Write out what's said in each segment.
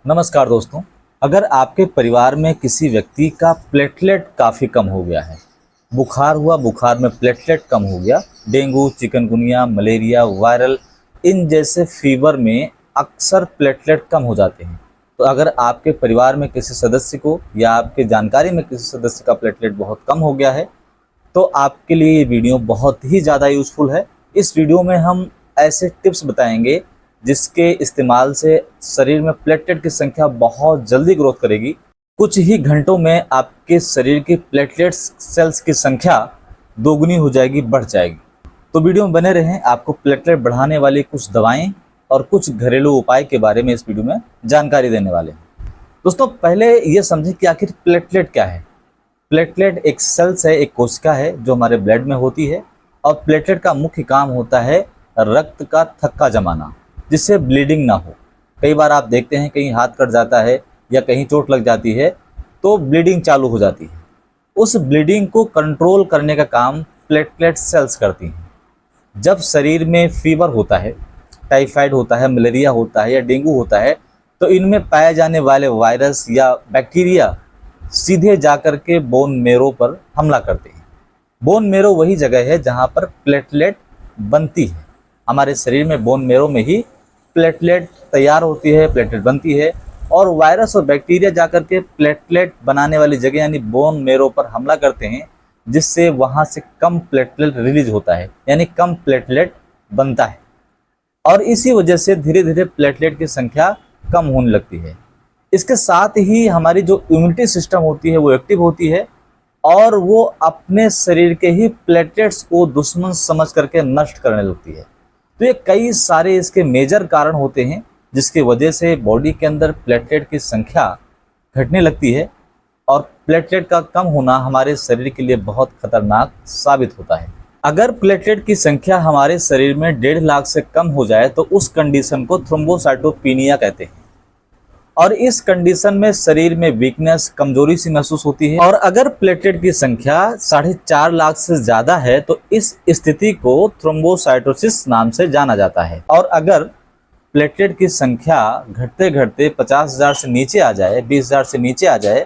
नमस्कार दोस्तों। अगर आपके परिवार में किसी व्यक्ति का प्लेटलेट काफ़ी कम हो गया है, बुखार हुआ, बुखार में प्लेटलेट कम हो गया, डेंगू, चिकनगुनिया, मलेरिया, वायरल इन जैसे फीवर में अक्सर प्लेटलेट कम हो जाते हैं। तो अगर आपके परिवार में किसी सदस्य को या आपके जानकारी में किसी सदस्य का प्लेटलेट बहुत कम हो गया है, तो आपके लिए ये वीडियो बहुत ही ज़्यादा यूज़फुल है। इस वीडियो में हम ऐसे टिप्स बताएंगे जिसके इस्तेमाल से शरीर में प्लेटलेट की संख्या बहुत जल्दी ग्रोथ करेगी। कुछ ही घंटों में आपके शरीर की प्लेटलेट सेल्स की संख्या दोगुनी हो जाएगी, बढ़ जाएगी। तो वीडियो में बने रहें। आपको प्लेटलेट बढ़ाने वाली कुछ दवाएं और कुछ घरेलू उपाय के बारे में इस वीडियो में जानकारी देने वाले हैं। दोस्तों, पहले ये समझें कि आखिर प्लेटलेट क्या है। प्लेटलेट एक सेल्स है, एक कोशिका है जो हमारे ब्लड में होती है, और प्लेटलेट का मुख्य काम होता है रक्त का थक्का जमाना, जिससे ब्लीडिंग ना हो। कई बार आप देखते हैं कहीं हाथ कट जाता है या कहीं चोट लग जाती है तो ब्लीडिंग चालू हो जाती है। उस ब्लीडिंग को कंट्रोल करने का काम प्लेटलेट सेल्स करती हैं। जब शरीर में फीवर होता है, टाइफाइड होता है, मलेरिया होता है या डेंगू होता है, तो इनमें पाए जाने वाले वायरस या बैक्टीरिया सीधे जाकर के बोन मेरो पर हमला करते हैं। बोन मेरो वही जगह है जहाँ पर प्लेटलेट बनती है। हमारे शरीर में बोन मेरो में ही प्लेटलेट तैयार होती है, प्लेटलेट बनती है, और वायरस और बैक्टीरिया जाकर के प्लेटलेट बनाने वाली जगह यानी बोन मेरो पर हमला करते हैं, जिससे वहाँ से कम प्लेटलेट रिलीज होता है, यानी कम प्लेटलेट बनता है। और इसी वजह से धीरे धीरे प्लेटलेट की संख्या कम होने लगती है। इसके साथ ही हमारी जो इम्यूनिटी सिस्टम होती है वो एक्टिव होती है, और वो अपने शरीर के ही प्लेटलेट्स को दुश्मन समझ करके नष्ट करने लगती है। तो ये कई सारे इसके मेजर कारण होते हैं जिसकी वजह से बॉडी के अंदर प्लेटलेट की संख्या घटने लगती है, और प्लेटलेट का कम होना हमारे शरीर के लिए बहुत खतरनाक साबित होता है। अगर प्लेटलेट की संख्या हमारे शरीर में 1.5 लाख से कम हो जाए तो उस कंडीशन को थ्रोम्बोसाइटोपिनिया कहते हैं, और इस कंडीशन में शरीर में वीकनेस, कमजोरी सी महसूस होती है। और अगर प्लेटलेट की संख्या 4.5 लाख से ज्यादा है तो इस स्थिति को थ्रोम्बोसाइटोसिस नाम से जाना जाता है। और अगर प्लेटलेट की संख्या घटते घटते 50,000 से नीचे आ जाए, 20,000 से नीचे आ जाए,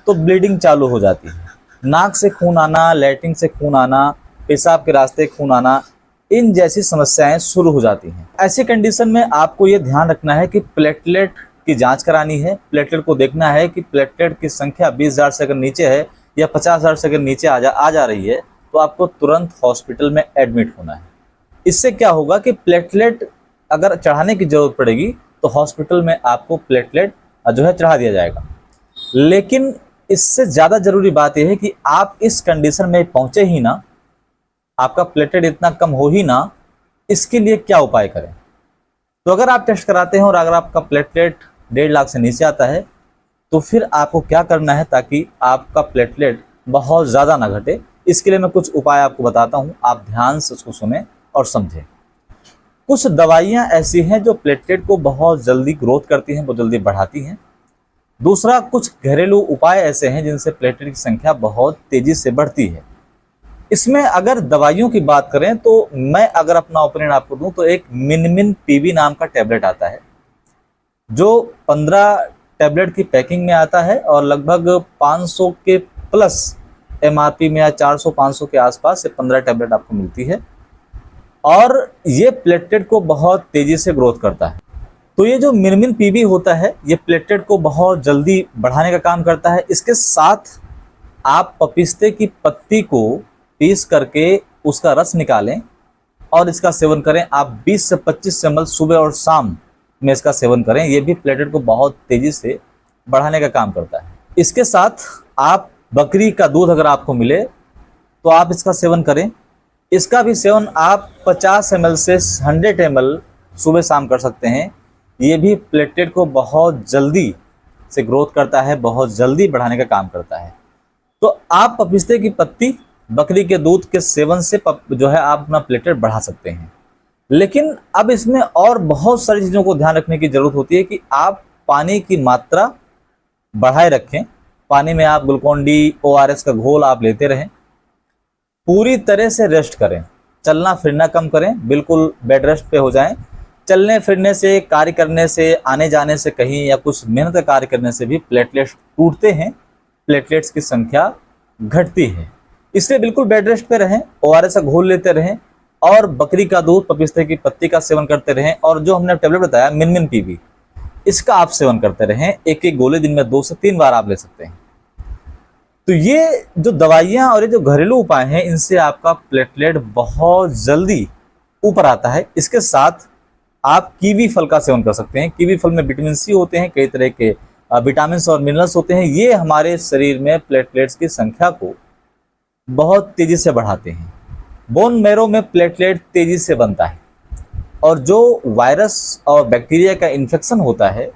तो ब्लीडिंग चालू हो जाती है। नाक से खून आना, लैट्रिन से खून आना, पेशाब के रास्ते खून आना, इन जैसी समस्याएं शुरू हो जाती हैं। ऐसी कंडीशन में आपको ये ध्यान रखना है कि प्लेटलेट की जांच करानी है। प्लेटलेट को देखना है कि प्लेटलेट की संख्या 20,000 से अगर नीचे है या 50,000 से अगर नीचे आ जा रही है तो आपको तुरंत हॉस्पिटल में एडमिट होना है। इससे क्या होगा कि प्लेटलेट अगर चढ़ाने की जरूरत पड़ेगी तो हॉस्पिटल में आपको प्लेटलेट जो है चढ़ा दिया जाएगा। लेकिन इससे ज़्यादा जरूरी बात यह है कि आप इस कंडीशन में पहुँचे ही ना, आपका प्लेटलेट इतना कम हो ही ना, इसके लिए क्या उपाय करें। तो अगर आप टेस्ट कराते हैं और अगर आपका प्लेटलेट 1.5 लाख से नीचे आता है तो फिर आपको क्या करना है ताकि आपका प्लेटलेट बहुत ज़्यादा ना घटे। इसके लिए मैं कुछ उपाय आपको बताता हूँ, आप ध्यान से उसको सुने और समझें। कुछ दवाइयाँ ऐसी हैं जो प्लेटलेट को बहुत जल्दी ग्रोथ करती हैं, बहुत जल्दी बढ़ाती हैं। दूसरा, कुछ घरेलू उपाय ऐसे हैं जिनसे प्लेटलेट की संख्या बहुत तेज़ी से बढ़ती है। इसमें अगर दवाइयों की बात करें तो मैं अगर अपना ओपिनियन आपको दूं तो एक मिनमिन पीवी नाम का टैबलेट आता है जो 15 टैबलेट की पैकिंग में आता है, और लगभग 500 के प्लस एमआरपी में, या 400-500 के आसपास से 15 टैबलेट आपको मिलती है, और ये प्लेटलेट को बहुत तेज़ी से ग्रोथ करता है। तो ये जो मिनमिन पीवी होता है ये प्लेटलेट को बहुत जल्दी बढ़ाने का काम करता है। इसके साथ आप पपीते की पत्ती को पीस करके उसका रस निकालें और इसका सेवन करें। आप 20 से 25 ml सुबह और शाम में इसका सेवन करें। ये भी प्लेटलेट को बहुत तेज़ी से बढ़ाने का काम करता है। इसके साथ आप बकरी का दूध अगर आपको मिले तो आप इसका सेवन करें। इसका भी सेवन आप 50 ml से 100 ml सुबह शाम कर सकते हैं। ये भी प्लेटलेट को बहुत जल्दी से ग्रोथ करता है, बहुत जल्दी बढ़ाने का काम करता है। तो आप पपीते की पत्ती, बकरी के दूध के सेवन से जो है आप अपना प्लेटलेट बढ़ा सकते हैं। लेकिन अब इसमें और बहुत सारी चीज़ों को ध्यान रखने की ज़रूरत होती है कि आप पानी की मात्रा बढ़ाए रखें। पानी में आप ग्लूकोन डी, ORS का घोल आप लेते रहें। पूरी तरह से रेस्ट करें, चलना फिरना कम करें, बिल्कुल बेड रेस्ट पे हो जाएं। चलने फिरने से, कार्य करने से, आने जाने से कहीं या कुछ मेहनत का कार्य करने से भी प्लेटलेट्स टूटते हैं, प्लेटलेट्स की संख्या घटती है। इसलिए बिल्कुल बेड रेस्ट पे रहें, ORS का घोल लेते रहें और बकरी का दूध, पपिस्ते की पत्ती का सेवन करते रहें, और जो हमने टेबलेट बताया मिनमिन PB, इसका आप सेवन करते रहें। एक एक गोले दिन में 2 से 3 बार आप ले सकते हैं। तो ये जो दवाइयाँ और ये जो घरेलू उपाय हैं, इनसे आपका प्लेटलेट बहुत जल्दी ऊपर आता है। इसके साथ आप कीवी फल का सेवन कर सकते हैं। कीवी फल में विटामिन C होते हैं, कई तरह के विटामिन और मिनरल्स होते हैं। ये हमारे शरीर में प्लेटलेट्स की संख्या को बहुत तेजी से बढ़ाते हैं। बोन मैरो में प्लेटलेट तेजी से बनता है, और जो वायरस और बैक्टीरिया का इन्फेक्शन होता है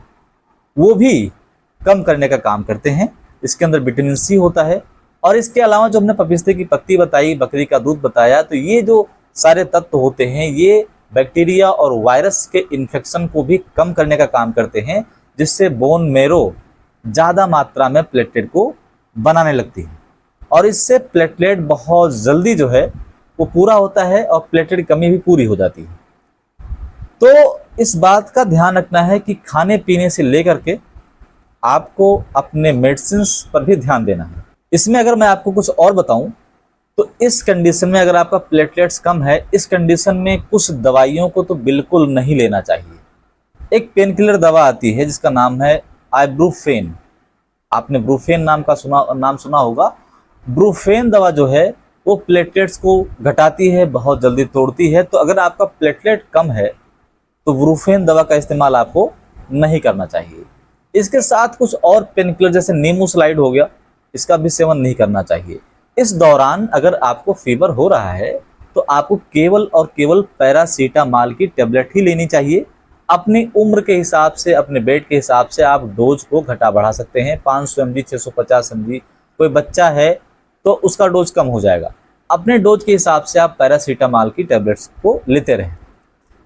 वो भी कम करने का काम करते हैं। इसके अंदर विटामिन C होता है, और इसके अलावा जो हमने पपिस्ते की पत्ती बताई, बकरी का दूध बताया, तो ये जो सारे तत्व होते हैं ये बैक्टीरिया और वायरस के इन्फेक्शन को भी कम करने का काम करते हैं, जिससे बोन मैरो ज़्यादा मात्रा में प्लेटलेट को बनाने लगती है, और इससे प्लेटलेट बहुत जल्दी जो है वो पूरा होता है और प्लेटलेट की कमी भी पूरी हो जाती है। तो इस बात का ध्यान रखना है कि खाने पीने से लेकर के आपको अपने मेडिसिन्स पर भी ध्यान देना है। इसमें अगर मैं आपको कुछ और बताऊं, तो इस कंडीशन में अगर आपका प्लेटलेट्स कम है, इस कंडीशन में कुछ दवाइयों को तो बिल्कुल नहीं लेना चाहिए। एक पेन किलर दवा आती है जिसका नाम है आइब्रूफेन। आपने ब्रूफेन नाम सुना होगा। ब्रूफेन दवा जो है वो प्लेटलेट्स को घटाती है, बहुत जल्दी तोड़ती है। तो अगर आपका प्लेटलेट कम है तो ब्रूफेन दवा का इस्तेमाल आपको नहीं करना चाहिए। इसके साथ कुछ और पेन किलर जैसे नेमोसाइड हो गया, इसका भी सेवन नहीं करना चाहिए। इस दौरान अगर आपको फीवर हो रहा है तो आपको केवल और केवल पैरासीटामॉल की टेबलेट ही लेनी चाहिए। अपनी उम्र के हिसाब से, अपने वेट के हिसाब से आप डोज को घटा बढ़ा सकते हैं। 500 mg, 650 mg, कोई बच्चा है तो उसका डोज कम हो जाएगा। अपने डोज के हिसाब से आप पैरासीटामॉल की टेबलेट्स को लेते रहें।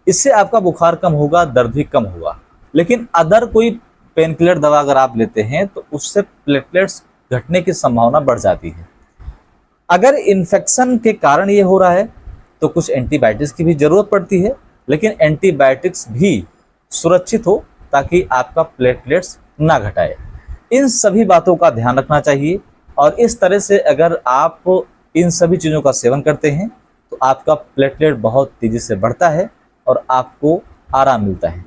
इससे आपका बुखार कम होगा, दर्द भी कम होगा। लेकिन अदर कोई पेन किलर दवा अगर आप लेते हैं तो उससे प्लेटलेट्स घटने की संभावना बढ़ जाती है। अगर इन्फेक्शन के कारण ये हो रहा है तो कुछ एंटीबायोटिक्स की भी ज़रूरत पड़ती है, लेकिन एंटीबायोटिक्स भी सुरक्षित हो ताकि आपका प्लेटलेट्स ना घटाए। इन सभी बातों का ध्यान रखना चाहिए, और इस तरह से अगर आप इन सभी चीज़ों का सेवन करते हैं तो आपका प्लेटलेट बहुत तेज़ी से बढ़ता है और आपको आराम मिलता है।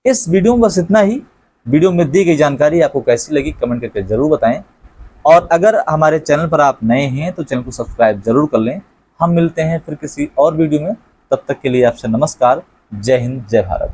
इस वीडियो में बस इतना ही। वीडियो में दी गई जानकारी आपको कैसी लगी कमेंट करके ज़रूर बताएं, और अगर हमारे चैनल पर आप नए हैं तो चैनल को सब्सक्राइब जरूर कर लें। हम मिलते हैं फिर किसी और वीडियो में, तब तक के लिए आपसे नमस्कार। जय हिंद, जय भारत।